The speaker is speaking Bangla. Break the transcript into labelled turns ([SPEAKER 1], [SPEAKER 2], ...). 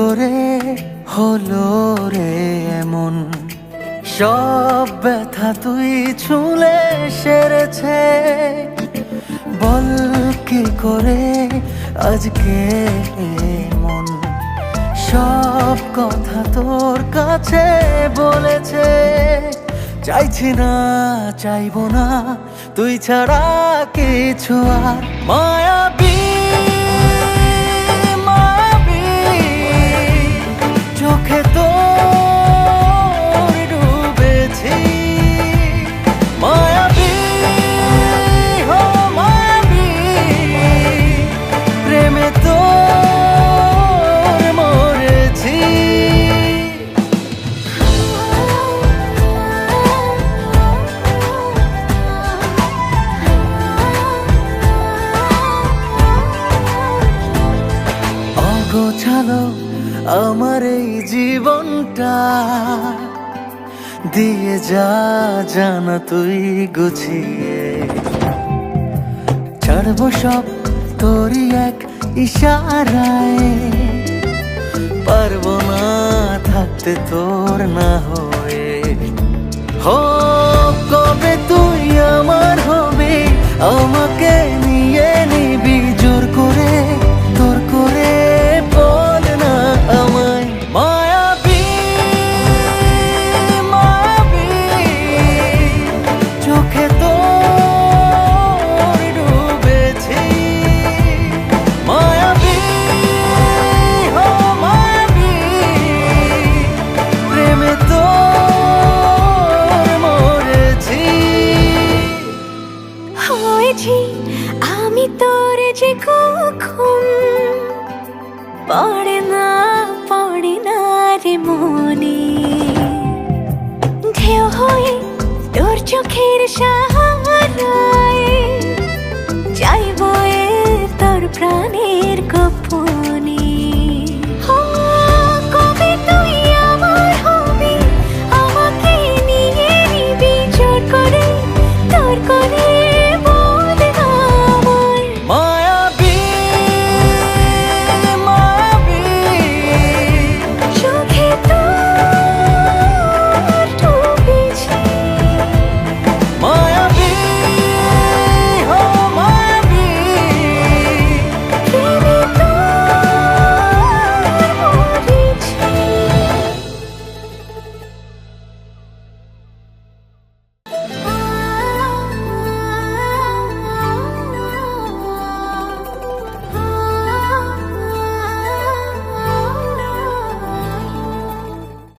[SPEAKER 1] করে হলো রে এমন, সব ব্যথা তুই ছুঁলে সেরেছে। বল কি করে আজকে মন সব কথা তোর কাছে বলেছে। চাইছি না, চাইবো না, তুই ছাড়া কিছু আর। মায়াবী মায়াবী চোখে তোর ডুবেছি। মায়াবী হো মায়াবী প্রেমে তোর মরেছি। গোছালো আমার এই জীবনটা, দিয়ে যা জানা তুই গুছিয়ে। ছাড়বো সব তোরই এক ইশারায়, পারবো না থাকতে তোর না হয়ে। হো কবে তুই আমার হবে, আমাকে নিয়ে নিবি জোর করে, তোর করে বল না আমায়। মায়াবী মায়াবী চোখে তোর ডুবেছি। মায়াবী হো মায়াবী প্রেমে তোর মরেছি।
[SPEAKER 2] হয়েছি আমি তোর যে কখন, পড়ে না রে মনে। ঢেউ হয়ে তোর চোখের